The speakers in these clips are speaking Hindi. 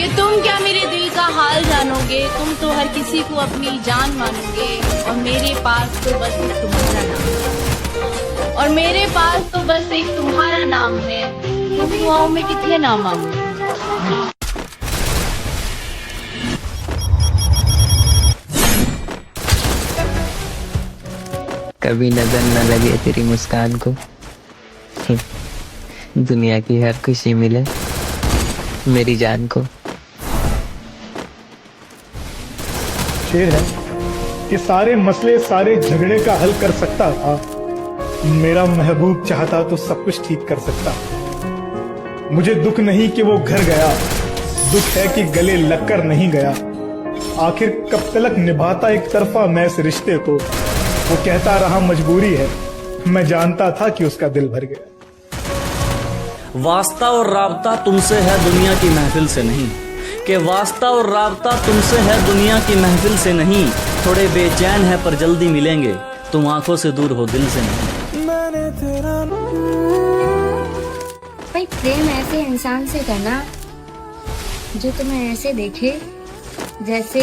कि तुम क्या मेरे दिल का हाल जानोगे, तुम तो हर किसी को अपनी जान मानोगे, और मेरे पास तो बस एक तुम्हारा नाम, और मेरे पास तो बस एक तुम्हारा नाम है। तुम दुआओं में कितने नाम मांगोगे? कभी नजर न लगे तेरी मुस्कान को, दुनिया की हर खुशी मिले मेरी जान को। शेर है कि सारे मसले सारे झगड़े का हल कर सकता था, मेरा महबूब चाहता तो सब कुछ ठीक कर सकता। मुझे दुख नहीं कि वो घर गया, दुख है कि गले लगकर नहीं गया। आखिर कब तक निभाता एक तरफा मैं इस रिश्ते को, वो कहता रहा मजबूरी है, मैं जानता था कि उसका दिल भर गया। वास्ता और राबता तुमसे है दुनिया की महफिल से नहीं, कि वास्ता और राबता तुमसे है दुनिया की महफिल से नहीं। थोड़े बेचैन है पर जल्दी मिलेंगे, तुम आंखों से दूर हो दिल से नहीं। भाई प्रेम ऐसे इंसान से करना जो तुम्हें ऐसे देखे जैसे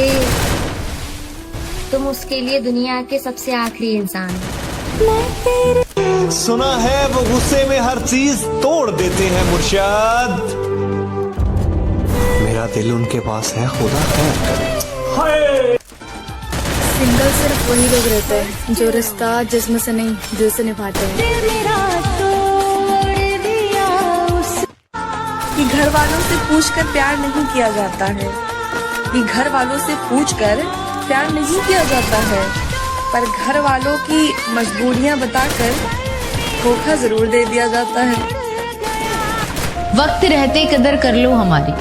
तुम उसके लिए दुनिया के सबसे आखिरी इंसान। सुना है वो गुस्से में हर चीज तोड़ देते हैं मुर्शिद, मेरा दिल उनके पास है, खुदा खैर करे। सिंगल सिर्फ वही लोग रहते हैं जो रिश्ता जिस्म से नहीं दिल से निभाते हैं। कि घर वालों से पूछकर प्यार नहीं किया जाता है, कि घर वालों से पूछकर प्यार नहीं किया जाता है, पर घर वालों की मजबूरियां बताकर धोखा जरूर दे दिया जाता है। वक्त रहते कदर कर लो हमारी,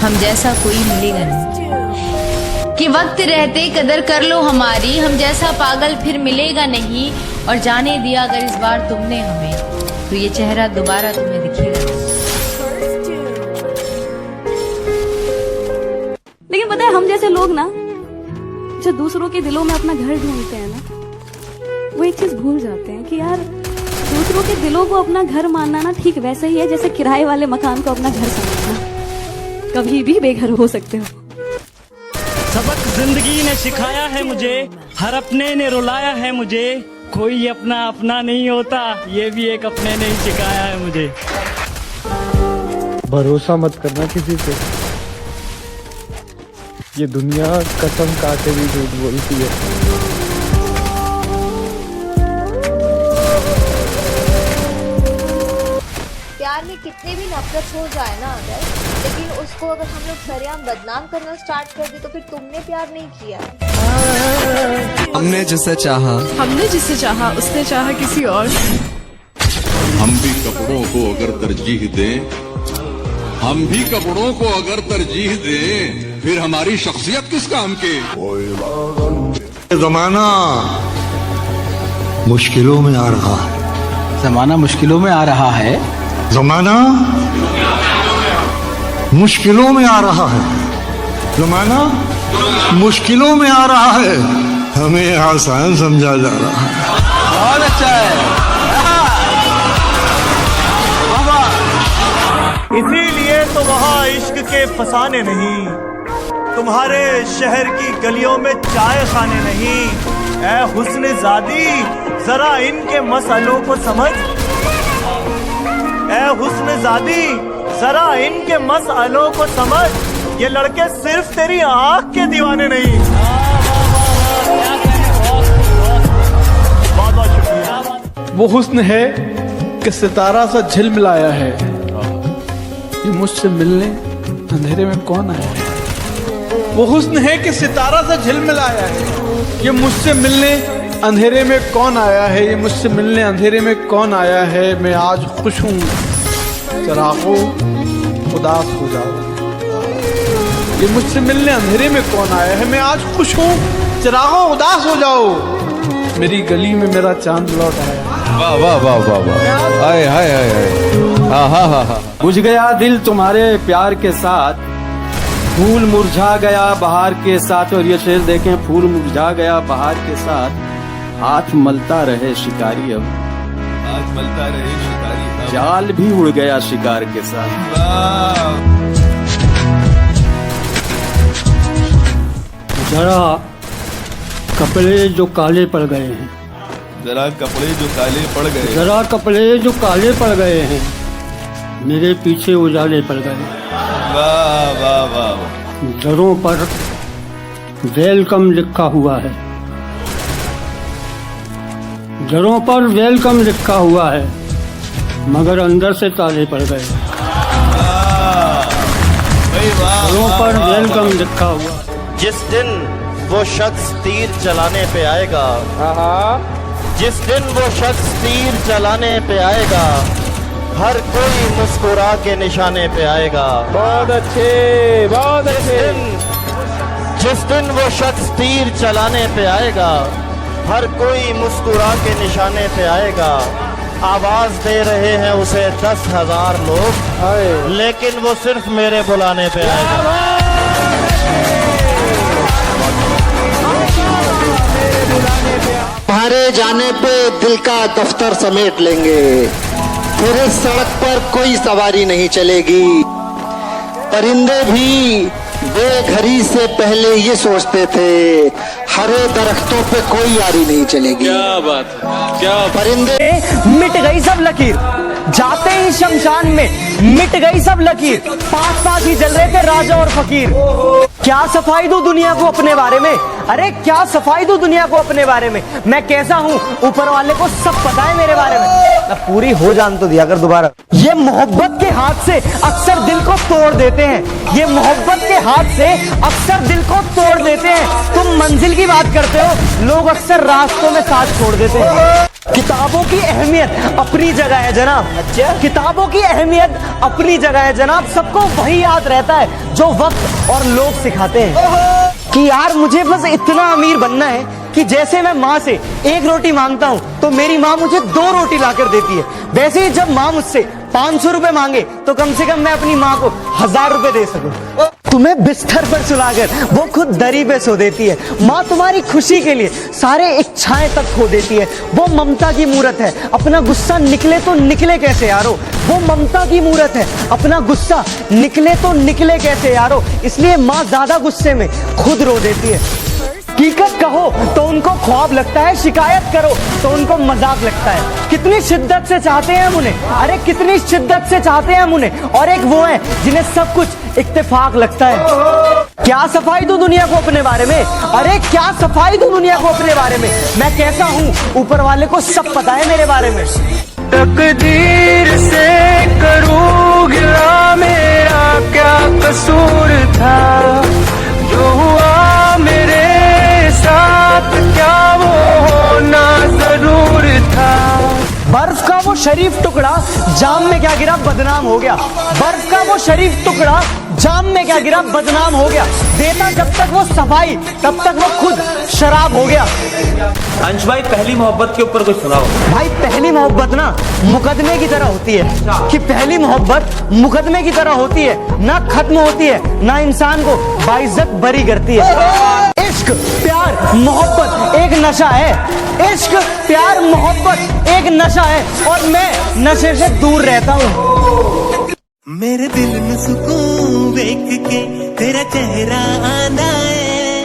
हम जैसा कोई मिलेगा नहीं। कि वक्त रहते कदर कर लो हमारी, हम जैसा पागल फिर मिलेगा नहीं। और जाने दिया अगर इस बार तुमने हमें, तो ये चेहरा दोबारा तुम्हें दिखेगा नहीं। लेकिन पता है हम जैसे लोग ना जो दूसरों के दिलों में अपना घर ढूंढते हैं ना, वो एक चीज भूल जाते हैं कि यार दूसरों के दिलों को अपना घर मानना ना ठीक वैसे ही है जैसे किराए वाले मकान को अपना घर समझना। कभी भी बेघर हो सकते हो। सबक जिंदगी ने सिखाया है मुझे, हर अपने ने रुलाया है मुझे। कोई अपना अपना नहीं होता, ये भी एक अपने ने ही सिखाया है मुझे। भरोसा मत करना किसी पे, ये दुनिया कसम काटे भी झूठ बोलती है। प्यार में कितने भी नफरत हो जाए ना अगर, लेकिन उसको अगर हम लोग सरेआम बदनाम करना स्टार्ट कर दे तो फिर तुमने प्यार नहीं किया है। हमने जिसे चाहा उसने चाहा किसी और। हम भी कपड़ों को अगर तरजीह दें, हम भी कपड़ों को अगर तरजीह दें, फिर हमारी शख्सियत किस काम के। जमाना मुश्किलों में आ रहा है, जमाना मुश्किलों में आ रहा है, जमाना मुश्किलों में आ रहा है, जमाना मुश्किलों में आ रहा है, हमें आसान समझा जा रहा है। बहुत अच्छा है। इसीलिए तो वहाँ इश्क के फसाने नहीं, तुम्हारे शहर की गलियों में चाय खाने नहीं। ऐ हुस्न ज़ादी जरा इनके मसलों को समझ, ऐ हुस्न ज़ादी जरा इनके मसलों को समझ। ये लड़के सिर्फ तेरी आँख के दीवाने नहीं। बहुत बहुत शुक्रिया। वो हुस्न है कि सितारा सा झिलमिलाया है, ये मुझसे मिलने अंधेरे में कौन आया है। वो हुस्न है कि सितारा सा झिलमिलाया है, ये मुझसे मिलने अंधेरे में कौन आया है, ये मुझसे मिलने अंधेरे में कौन आया है। मैं आज खुश हूँ, चरागो उदास हो जाओ। ये मुझसे मिलने अंधेरे में कौन आया है, मैं आज खुश हूँ, चरागो उदास हो जाओ। मेरी गली में मेरा चांद लौट आया। वाह वाह वाह वाह वाह, हाय हाय हाय, हा हा हा हा। बुझ गया दिल तुम्हारे प्यार के साथ, फूल मुरझा गया बहार के साथ। और ये शेर देखें, फूल मुरझा गया बहार के साथ, हाथ मलता रहे शिकारी अब, हाथ मलता रहे शिकारी, जाल भी उड़ गया शिकार के साथ। जरा कपड़े जो काले पड़ गए हैं, जरा कपड़े जो काले पड़ गए, जरा कपड़े जो काले पड़ गए हैं, मेरे पीछे उजाले पड़ गए। वाह वाह वाह वाह। जरों पर वेलकम लिखा हुआ है, जरों पर वेलकम लिखा हुआ है, मगर अंदर से ताले पड़ गए। जरों पर वेलकम लिखा हुआ। जिस दिन वो शख्स तीर चलाने पे आएगा, जिस दिन वो शख्स तीर चलाने पे आएगा, हर कोई मुस्कुरा के निशाने पे आएगा। बहुत अच्छे, बहुत अच्छे। जिस दिन वो शख्स तीर चलाने पे आएगा, हर कोई मुस्कुरा के निशाने पे आएगा। आवाज दे रहे हैं उसे 10,000 लोग, लेकिन वो सिर्फ मेरे बुलाने पे आएगा। तुम्हारे जाने पे दिल का दफ्तर समेट लेंगे, फिर इस सड़क पर कोई सवारी नहीं चलेगी। परिंदे भी बेघरी से पहले ये सोचते थे, हरे दरख्तों पे कोई यारी नहीं चलेगी। क्या बात है, क्या परिंदे। मिट गई सब लकीर, जाते ही शमशान में मिट गई सब लकीर। पास पास ही जल रहे थे राजा और फकीर। क्या सफाई दूं दुनिया को अपने बारे में, अरे क्या सफाई दूं दुनिया को अपने बारे में। मैं कैसा हूँ ऊपर वाले को सब पता है मेरे बारे में। अब पूरी हो जान तो दिया कर दोबारा। ये मोहब्बत के हाथ से अक्सर दिल को तोड़ देते हैं, ये मोहब्बत के हाथ से अक्सर दिल को तोड़ देते हैं। तुम मंजिल की बात करते हो, लोग अक्सर रास्तों में साथ छोड़ देते हैं। किताबों की अहमियत अपनी जगह है जनाब, किताबों की अहमियत अपनी जगह है जनाब। सबको वही याद रहता है जो वक्त और लोग सिखाते हैं कि यार मुझे बस इतना अमीर बनना है कि जैसे मैं माँ से एक रोटी मांगता हूँ तो मेरी माँ मुझे 2 रोटी लाकर देती है। वैसे ही जब माँ मुझसे 500 रुपए मांगे तो कम से कम मैं अपनी माँ को 1000 रुपए दे सकूं। तुम्हें बिस्तर पर सुलाकर वो खुद दरी पे सो देती है। माँ तुम्हारी खुशी के लिए सारे इच्छाएं तक खो देती है। वो ममता की मूरत है, अपना गुस्सा निकले तो निकले कैसे यारो। वो ममता की मूरत है, अपना गुस्सा निकले तो निकले कैसे यारो। इसलिए माँ ज्यादा गुस्से में खुद रो देती है। हकीकत कहो तो उनको ख्वाब लगता है, शिकायत करो तो उनको मजाक लगता है। कितनी शिद्दत से चाहते हैं हम उन्हें, अरे कितनी शिद्दत से चाहते हैं हम उन्हें। और एक वो है जिन्हें सब कुछ इत्तेफाक लगता है। क्या सफाई दूं दुनिया को अपने बारे में, अरे क्या सफाई दूं दुनिया को अपने बारे में। मैं कैसा हूँ ऊपर वाले को सब पता है मेरे बारे में। तकदीर से करूँ गिला, मेरा क्या कसूर था। जो हुआ मेरे साथ क्या वो होना जरूर था। बर्फ का वो शरीफ टुकड़ा जाम में क्या गिरा बदनाम हो गया। बर्फ का वो शरीफ टुकड़ा जाम में क्या गिरा बदनाम हो गया। देता जब तक वो सफाई तब तक वो खुद शराब हो गया। अंश भाई पहली मोहब्बत के ऊपर कुछ सुनाओ। भाई पहली मोहब्बत ना मुकदमे की तरह होती है कि पहली मोहब्बत मुकदमे की तरह होती है, ना खत्म होती है ना इंसान को बाइज्जत बरी करती है। इश्क प्यार मोहब्बत एक नशा है, इश्क प्यार मोहब्बत एक नशा है और मैं नशे से दूर रहता हूँ। मेरे दिल में सुकून देख के तेरा चेहरा आंदा है।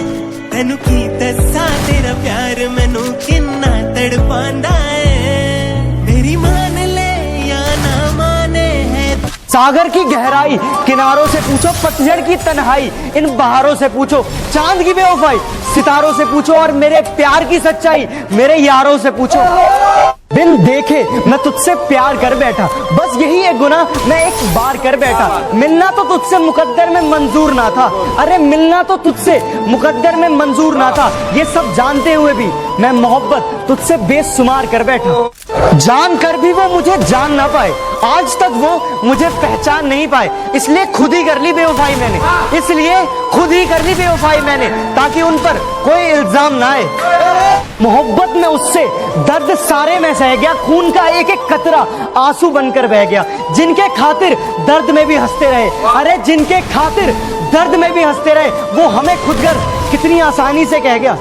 तेनू की दसा तेरा प्यार मैनू किन्ना तड़पांदा है। मेरी मान ले या ना माने है। सागर की गहराई किनारों से पूछो, पतझड़ की तन्हाई इन बहारों से पूछो। चांद की बेवफाई सितारों से पूछो और मेरे प्यार की सच्चाई मेरे यारों से पूछो। बिन देखे मैं तुझसे प्यार कर बैठा, बस यही एक गुनाह मैं एक बार कर बैठा। मिलना तो तुझसे मुकद्दर में मंजूर ना था, अरे मिलना तो तुझसे मुकद्दर में मंजूर ना था। ये सब जानते हुए भी मैं मोहब्बत तुझसे बेशुमार कर बैठा। जान कर भी वो मुझे जान ना पाए, आज तक वो मुझे पहचान नहीं पाए। इसलिए खुद ही कर ली बेवफाई मैंने, इसलिए खुद ही कर ली बेवफाई मैंने, ताकि उन पर कोई इल्जाम ना आए। मोहब्बत में उससे दर्द सारे में सह गया, खून का एक एक कतरा आंसू बनकर बह गया। जिनके खातिर दर्द में भी हंसते रहे, अरे जिनके खातिर दर्द में भी हंसते रहे, वो हमें खुद कर कितनी आसानी से कह गया।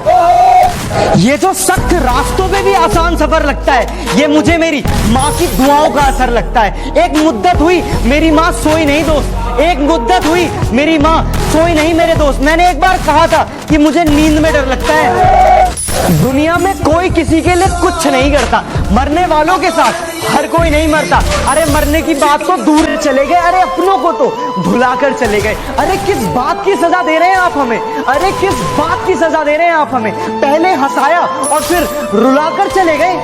ये जो सख्त रास्तों पे भी आसान सफर लगता है, ये मुझे मेरी माँ की दुआओं का असर लगता है। एक मुद्दत हुई मेरी माँ सोई नहीं दोस्त, एक मुद्दत हुई मेरी माँ सोई नहीं मेरे दोस्त। मैंने एक बार कहा था कि मुझे नींद में डर लगता है। दुनिया में कोई किसी के लिए कुछ नहीं करता, मरने वालों के साथ हर कोई नहीं मरता। अरे मरने की बात तो दूर चले गए, अरे अपनों को तो भुलाकर चले गए। अरे किस बात की सजा दे रहे हैं आप हमें, अरे किस बात की सजा दे रहे हैं आप हमें? पहले हंसाया और फिर रुलाकर चले गए।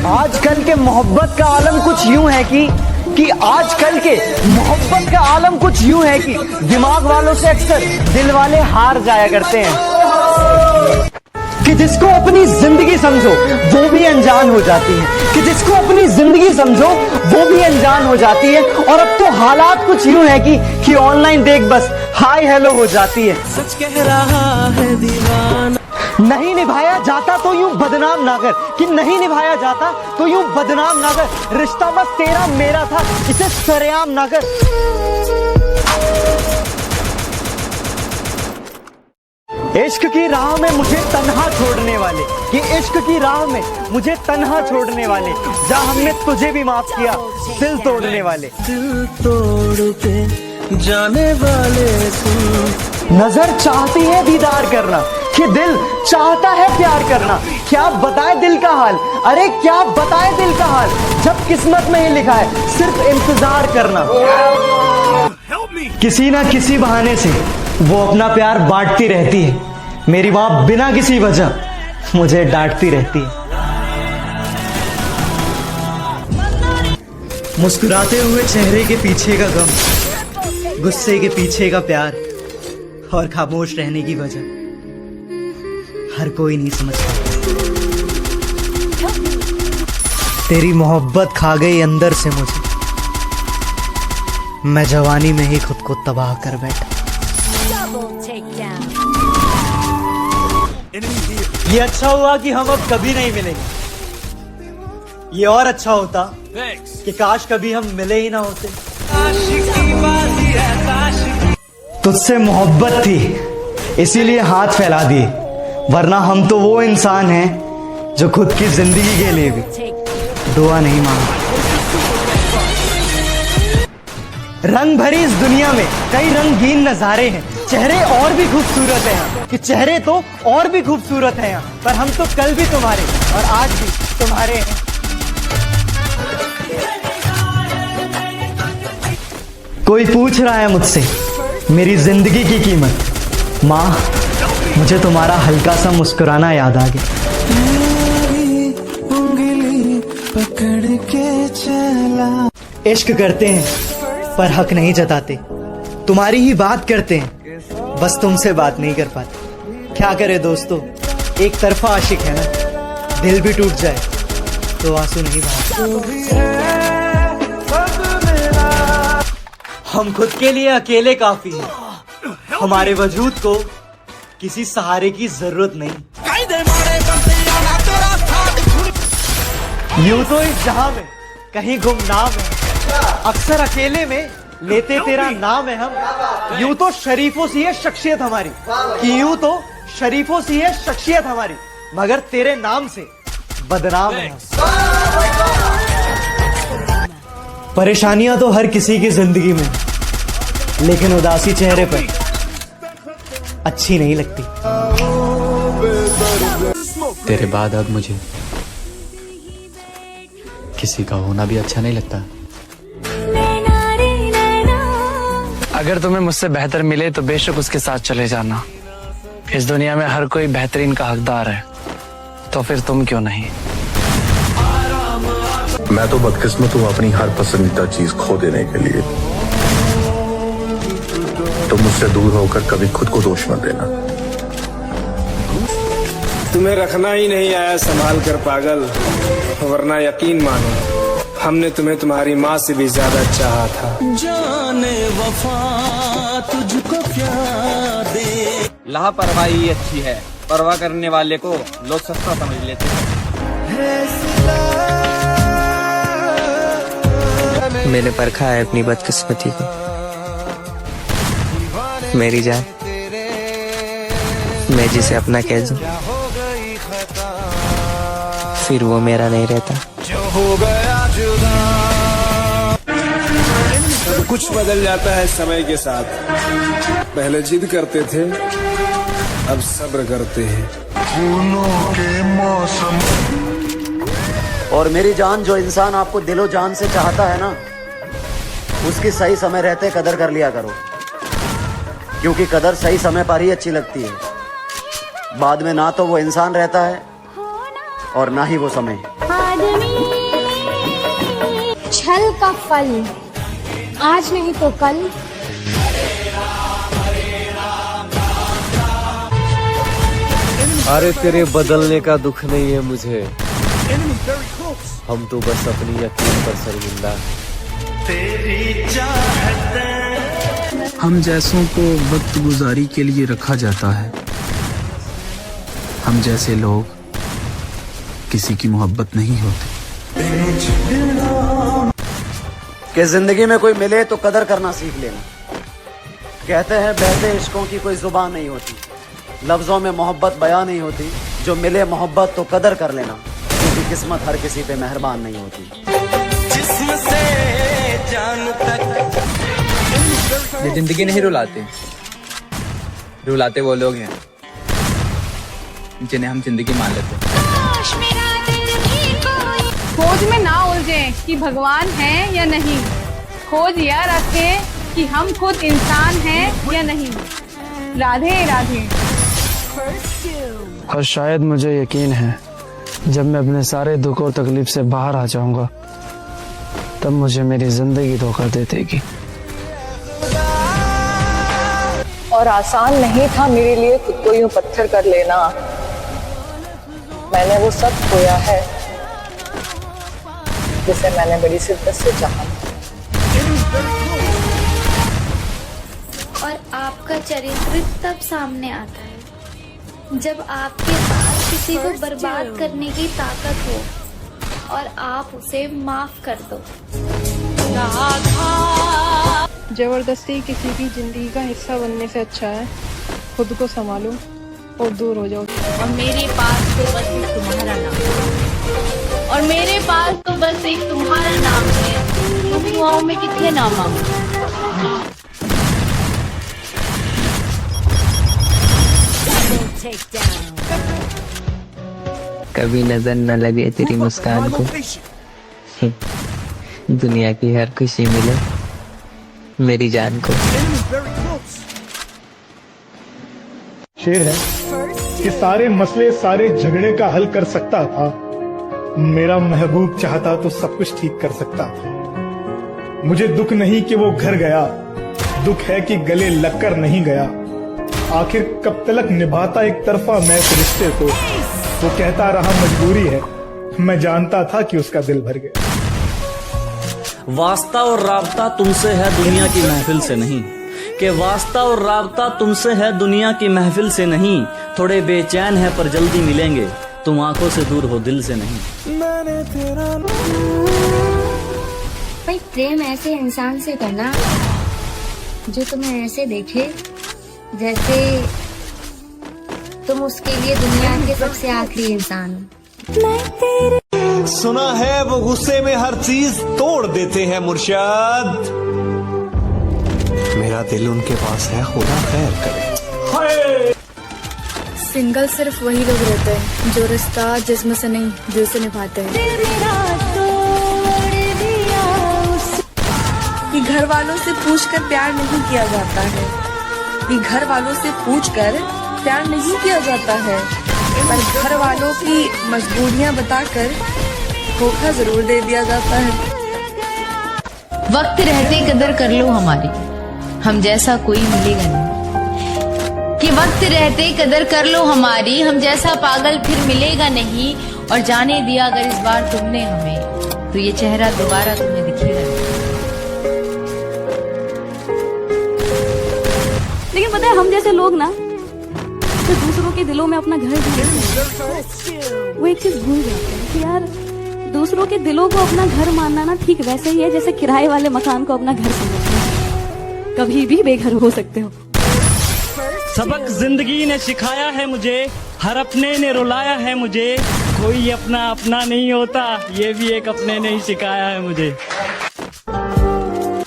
आजकल के मोहब्बत का आलम कुछ यूं है कि आजकल के मोहब्बत का आलम कुछ यूं है कि दिमाग वालों से अक्सर दिल वाले हार जाया करते हैं। कि जिसको अपनी जिंदगी समझो वो भी अनजान हो जाती है, कि जिसको अपनी जिंदगी समझो वो भी अनजान हो जाती है। और अब तो हालात कुछ यूं है कि ऑनलाइन देख बस हाय हेलो हो जाती है। सच कह रहा है दीवाना, नहीं निभाया जाता तो यूं बदनाम ना कर, कि नहीं निभाया जाता तो यूं बदनाम ना कर। रिश्ता बस तेरा मेरा था, इसे सरेआम ना कर। इश्क की राह में मुझे तन्हा छोड़ने वाले, कि इश्क की राह में मुझे तन्हा छोड़ने वाले, जा हमने तुझे भी माफ किया दिल तोड़ने वाले। दिल तोड़ के जाने वाले सुन। नजर चाहती है दीदार करना, कि दिल चाहता है प्यार करना। क्या बताए दिल का हाल, अरे क्या बताए दिल का हाल, जब किस्मत में ही लिखा है सिर्फ इंतजार करना। किसी ना किसी बहाने से वो अपना प्यार बांटती रहती है। मेरी माँ बिना किसी वजह मुझे डांटती रहती है। मुस्कुराते हुए चेहरे के पीछे का गम, गुस्से के पीछे का प्यार और खामोश रहने की वजह हर कोई नहीं समझता। तेरी मोहब्बत खा गई अंदर से मुझे, मैं जवानी में ही खुद को तबाह कर बैठा। ये अच्छा हुआ कि हम अब कभी नहीं मिलेंगे। ये और अच्छा होता कि काश कभी हम मिले ही ना होते। तुझसे मोहब्बत थी इसीलिए हाथ फैला दिए, वरना हम तो वो इंसान हैं जो खुद की जिंदगी के लिए भी दुआ नहीं मांगते। रंग भरी इस दुनिया में कई रंगीन नजारे हैं, चेहरे और भी खूबसूरत हैं, कि चेहरे तो और भी खूबसूरत हैं यहाँ, पर हम तो कल भी तुम्हारे और आज भी तुम्हारे हैं। कोई पूछ रहा है मुझसे मेरी जिंदगी की कीमत, माँ मुझे तुम्हारा हल्का सा मुस्कुराना याद आ गया। उंगली पकड़ के चला। इश्क करते हैं पर हक नहीं जताते, तुम्हारी ही बात करते हैं बस तुमसे बात नहीं कर पाते। क्या करे दोस्तों, एक तरफा आशिक है ना, दिल भी टूट जाए तो आंसू नहीं बहाते। हम खुद के लिए अकेले काफी हैं, हमारे वजूद को किसी सहारे की जरूरत नहीं। यूं तो इस जहां में कहीं गुमनाम है, अक्सर अकेले में लेते तेरा नाम है हम। यूं तो शरीफों सी है शख्सियत हमारी, कि यूं तो शरीफों सी है शख्सियत हमारी, मगर तेरे नाम से बदनाम है हम। परेशानियां तो हर किसी की जिंदगी में, लेकिन उदासी चेहरे पर अच्छी नहीं लगती। तेरे बाद अब मुझे किसी का होना भी अच्छा नहीं लगता। अगर तुम्हें मुझसे बेहतर मिले तो बेशक उसके साथ चले जाना। इस दुनिया में हर कोई बेहतरीन का हकदार है, तो फिर तुम क्यों नहीं? मैं तो बदकिस्मत हूँ अपनी हर पसंदीदा चीज खो देने के लिए। तुम मुझसे दूर होकर कभी खुद को दोष मत देना। तुम्हें रखना ही नहीं आया संभाल कर पागल, वरना यकीन मानो हमने तुम्हें तुम्हारी माँ से भी ज्यादा चाहा था। जाने वफा तुझको क्या दे। लापरवाही अच्छी है, परवाह करने वाले को लोग सस्ता समझ लेते हैं। मैंने परखा है अपनी बदकिस्मती को, मेरी जान मैं जिसे अपना कह दूं फिर वो मेरा नहीं रहता। सब कुछ बदल जाता है समय के साथ। पहले जिद करते थे, अब सब्र करते हैं। फूलों के मौसम। और मेरी जान, जो इंसान आपको दिलो जान से चाहता है ना, उसकी सही समय रहते कदर कर लिया करो, क्योंकि कदर सही समय पर ही अच्छी लगती है। बाद में ना तो वो इंसान रहता है और ना ही वो समय। छल का फल आज नहीं तो कल। अरे तेरे बदलने का दुख नहीं है मुझे, हम तो बस अपनी यकीन पर शर्मिंदा। हम जैसों को वक्त गुजारी के लिए रखा जाता है। हम जैसे लोग किसी की मोहब्बत नहीं होते। कि जिंदगी में कोई मिले तो कदर करना सीख लेना। कहते हैं बहते इश्कों की कोई जुबान नहीं होती, लफ्जों में मोहब्बत बयां नहीं होती। जो मिले मोहब्बत तो कदर कर लेना, क्योंकि किस्मत हर किसी पे मेहरबान नहीं होती। जिस्म से जान तक। ये जिंदगी नहीं रुलाते, रुलाते वो लोग हैं जिन्हें हम जिंदगी मान लेते हैं। खोज में ना उलझे कि भगवान है या नहीं, खोज यह रखें कि हम खुद इंसान हैं या नहीं। राधे राधे। और शायद मुझे यकीन है जब मैं अपने सारे दुख और तकलीफ से बाहर आ जाऊंगा तब मुझे मेरी जिंदगी धोखा दे देगी। और आसान नहीं था मेरे लिए खुद को यूं पत्थर कर लेना। मैंने वो सब खोया है जिसे मैंने बड़ी शिद्दत से चाहा। और आपका चरित्र तब सामने आता है जब आपके पास किसी को बर्बाद करने की ताकत हो और आप उसे माफ कर दो। जबरदस्ती किसी की जिंदगी का हिस्सा बनने से अच्छा है खुद को संभालो और दूर हो जाओ। और मेरे पास तो बस एक तुम्हारा नाम है, और मेरे पास तो बस एक तुम्हारा नाम है। तुम दुआओं में कितने नाम मांगो। कभी नजर न लगे तेरी मुस्कान को, दुनिया की हर खुशी मिले मेरी जान को। शेर है कि सारे मसले सारे झगड़े का हल कर सकता था। मेरा महबूब चाहता तो सब कुछ ठीक कर सकता था। मुझे दुख नहीं कि वो घर गया, दुख है कि गले लगकर नहीं गया। आखिर कब तक निभाता एक तरफा मैं इस रिश्ते को। वो कहता रहा मजबूरी है, मैं जानता था कि उसका दिल भर गया। वास्ता और राबता तुमसे है दुनिया की महफिल से नहीं, कि वास्ता और राबता तुमसे है दुनिया की महफिल से नहीं। थोड़े बेचैन है पर जल्दी मिलेंगे, तुम आंखों से दूर हो दिल से नहीं। भाई प्रेम ऐसे इंसान से करना जो तुम्हें ऐसे देखे जैसे तुम उसके लिए दुनिया के सबसे आखिरी इंसान हो। सुना है वो गुस्से में हर चीज तोड़ देते हैं मुर्शिद। मेरा दिल उनके पास है, खुदा खैर करे। सिंगल सिर्फ वही लोग रहते हैं जो रिश्ता जिस्म से नहीं दिल से निभाते हैं। कि घर वालों से पूछकर प्यार नहीं किया जाता है, कि घर वालों से पूछकर प्यार नहीं किया जाता है, पर घर वालों की मजबूरियां बताकर धोखा जरूर दे दिया जाता है। वक्त रहते कदर कर लो हमारी, हम जैसा कोई मिलेगा नहीं। कि वक्त रहते कदर कर लो हमारी, हम जैसा पागल फिर मिलेगा नहीं। और जाने दिया अगर इस बार तुमने हमें, तो ये चेहरा दोबारा तुम्हें दिखेगा नहीं। लेकिन पता है हम जैसे लोग ना जो दूसरों के दिलों में अपना घर ढूंढते हैं, वो एक चीज भूल जाते हैं कि यार दूसरों के दिलों को अपना घर मानना ना ठीक वैसे ही है जैसे किराए वाले मकान को अपना घर समझना। कभी भी बेघर हो सकते हो। सबक जिंदगी ने सिखाया है मुझे, हर अपने ने रुलाया है मुझे, कोई अपना अपना नहीं होता, ये भी एक अपने ने ही सिखाया है मुझे।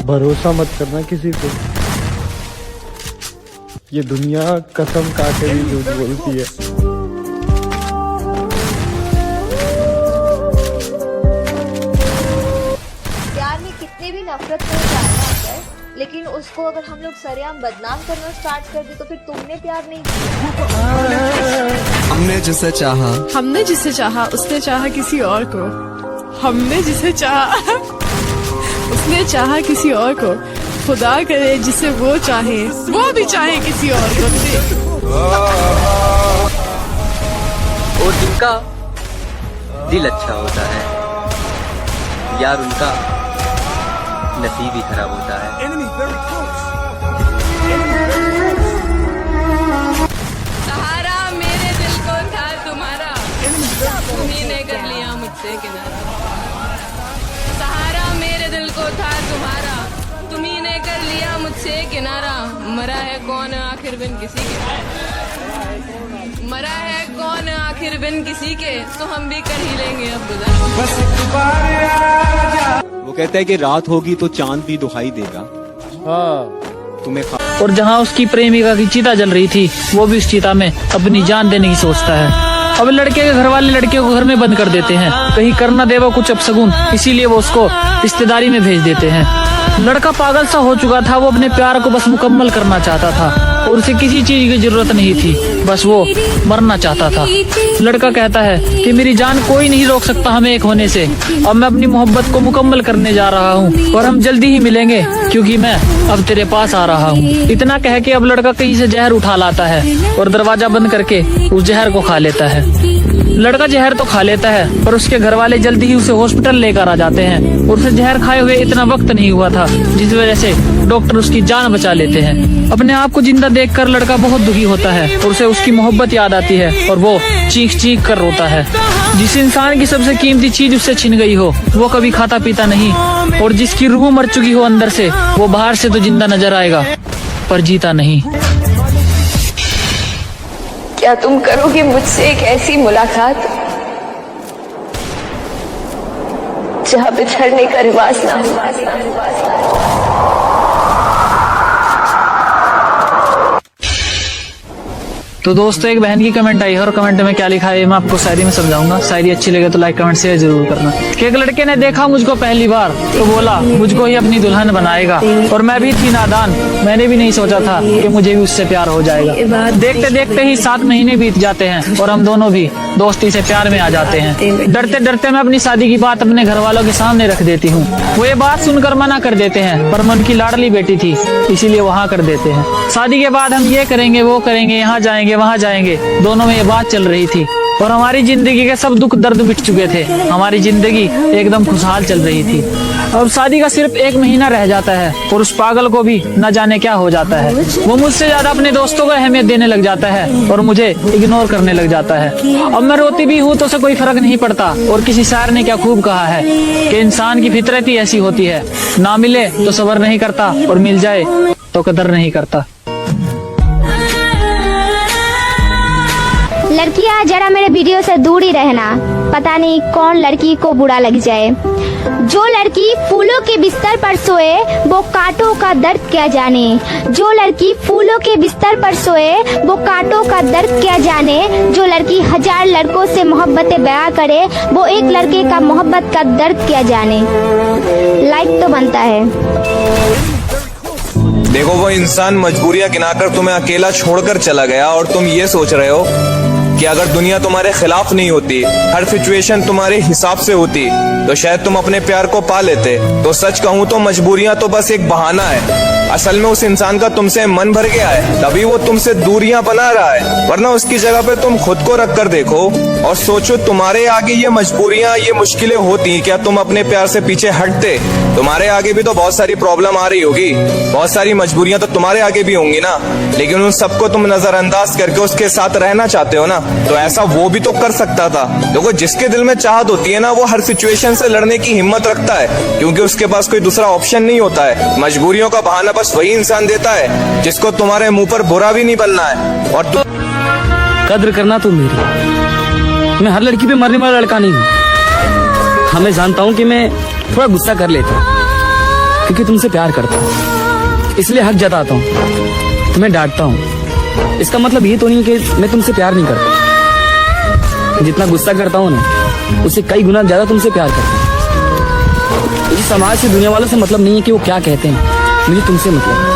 भरोसा मत करना किसी पे, ये दुनिया कसम खा के भी झूठ बोलती है। प्यार में कितने भी नफरत हो जाए ना अगर, लेकिन उसको अगर हम लोग सरेआम बदनाम करना स्टार्ट कर दे तो फिर तुमने प्यार नहीं किया। हमने जिसे चाहा उसने चाहा किसी और को, हमने जिसे चाहा उसने चाहा किसी और को, खुदा करे जिसे वो चाहे वो भी चाहे किसी और को। और जिनका दिल अच्छा होता है यार, उनका नसीब ही खराब होता है। सहारा मेरे दिल को था तुम्हारा, तुम्ही ने कर लिया मुझसे किनारा। सहारा मेरे दिल को था तुम्हारा, तुम्ही ने कर लिया मुझसे किनारा। मरा है कौन आखिर बिन किसी के, मरा है कौन आखिर बिन किसी के, तो हम भी कर ही लेंगे अब गुज़ारा। वो कहता है कि रात होगी तो चांद भी दुहाई देगा। तुम्हें और जहाँ उसकी प्रेमिका की चिता जल रही थी, वो भी उस चिता में अपनी जान देने की सोचता है। अब लड़के के घर वाले लड़के को घर में बंद कर देते हैं, कहीं करना देवा कुछ अपशगुन, इसीलिए वो उसको रिश्तेदारी में भेज देते हैं। लड़का पागल सा हो चुका था, वो अपने प्यार को बस मुकम्मल करना चाहता था और उसे किसी चीज की जरूरत नहीं थी, बस वो मरना चाहता था। लड़का कहता है कि मेरी जान कोई नहीं रोक सकता हमें एक होने से, अब मैं अपनी मोहब्बत को मुकम्मल करने जा रहा हूँ और हम जल्दी ही मिलेंगे क्योंकि मैं अब तेरे पास आ रहा हूँ। इतना कह के अब लड़का कहीं से जहर उठा लाता है और दरवाजा बंद करके उस जहर को खा लेता है। लड़का जहर तो खा लेता है पर उसके घर वाले जल्दी ही उसे हॉस्पिटल लेकर आ जाते हैं और उसे जहर खाए हुए इतना वक्त नहीं हुआ था, जिस वजह से डॉक्टर उसकी जान बचा लेते हैं। अपने आप को जिंदा देखकर लड़का बहुत दुखी होता है और उसे उसकी मोहब्बत याद आती है और वो चीख चीख कर रोता है। जिस इंसान की सबसे कीमती चीज उससे छिन गई हो, वो कभी खाता पीता नहीं, और जिसकी रूह मर चुकी हो अंदर से, वो बाहर से तो जिंदा नजर आएगा पर जीता नहीं। क्या तुम करोगे मुझसे एक ऐसी मुलाकात जहाँ बिछड़ने का रिवाज ना हो। तो दोस्तों, एक बहन की कमेंट आई है और कमेंट में क्या लिखा है मैं आपको शायरी में समझाऊंगा। शायरी अच्छी लगे तो लाइक कमेंट शेयर जरूर करना। कि एक लड़के ने देखा मुझको पहली बार तो बोला मुझको ही अपनी दुल्हन बनाएगा, और मैं भी थी नादान, मैंने भी नहीं सोचा था कि मुझे भी उससे प्यार हो जाएगा। देखते देखते ही 7 महीने बीत जाते हैं और हम दोनों भी दोस्ती से प्यार में आ जाते हैं। डरते डरते मैं अपनी शादी की बात अपने घर वालों के सामने रख देती हूँ। वो ये बात सुनकर मना कर देते हैं, पर मैं उनकी लाडली बेटी थी इसीलिए वहाँ कर देते हैं। शादी के बाद हम ये करेंगे वो करेंगे, यहाँ जाएंगे वहाँ जाएंगे, दोनों में ये बात चल रही थी और हमारी जिंदगी के सब दुख दर्द मिट चुके थे। हमारी जिंदगी एकदम खुशहाल चल रही थी। अब शादी का सिर्फ 1 महीना रह जाता है और उस पागल को भी न जाने क्या हो जाता है। वो मुझसे ज्यादा अपने दोस्तों को अहमियत देने लग जाता है और मुझे इग्नोर करने लग जाता है। अब मैं रोती भी हूँ तो उसे कोई फर्क नहीं पड़ता। और किसी शायर ने क्या खूब कहा है कि इंसान की फितरत ही ऐसी होती है, ना मिले तो सब्र नहीं करता और मिल जाए तो कदर नहीं करता। लड़कियां जरा मेरे वीडियो से दूर ही रहना, पता नहीं कौन लड़की को बुरा लग जाए। जो लड़की फूलों के बिस्तर पर सोए वो कांटों का दर्द क्या जाने। जो लड़की फूलों के बिस्तर पर सोए वो कांटों का दर्द क्या जाने। जो लड़की 1000 लड़कों से मोहब्बतें बयां करे वो एक लड़के का मोहब्बत का दर्द क्या जाने। लाइक तो बनता है। देखो, वो इंसान मजबूरियां गिनाकर तुम्हें अकेला छोड़कर चला गया और तुम ये सोच रहे हो कि अगर दुनिया तुम्हारे खिलाफ नहीं होती, हर सिचुएशन तुम्हारे हिसाब से होती, तो शायद तुम अपने प्यार को पा लेते। तो सच कहूँ तो मजबूरियां तो बस एक बहाना है। असल में उस इंसान का तुमसे मन भर गया है, तभी वो तुमसे दूरियां बना रहा है। वरना उसकी जगह पे तुम खुद को रख कर देखो और सोचो तुम्हारे आगे ये मजबूरियां, ये मुश्किलें होती, क्या तुम अपने प्यार से पीछे हटते? तुम्हारे आगे भी तो बहुत सारी प्रॉब्लम आ रही होगी, बहुत सारी मजबूरियां तो तुम्हारे आगे भी होंगी ना, लेकिन उन सबको तुम नजरअंदाज करके उसके साथ रहना चाहते हो ना। तो ऐसा वो भी तो कर सकता था। देखो जिसके दिल में चाहत होती है ना, वो हर सिचुएशन से लड़ने की हिम्मत रखता है, क्योंकि उसके पास कोई दूसरा ऑप्शन नहीं होता है। मजबूरियों का बहाना बस वही इंसान देता है जिसको तुम्हारे मुंह पर बुरा भी नहीं बनना है। और कद्र करना तो मेरी, मैं हर लड़की पे मरने वाला लड़का नहीं हूँ। हमें जानता हूँ कि मैं थोड़ा गुस्सा कर लेता हूँ क्योंकि तुमसे प्यार करता हूँ, इसलिए हक जताता हूँ, तुम्हें डांटता हूँ। इसका मतलब ये तो नहीं कि मैं तुमसे प्यार नहीं करता। जितना गुस्सा करता हूँ ना, उससे कई गुना ज्यादा तुमसे प्यार करता हूँ। इस समाज से, दुनिया वालों से मतलब नहीं है कि वो क्या कहते हैं, मुझे तुमसे मतलब।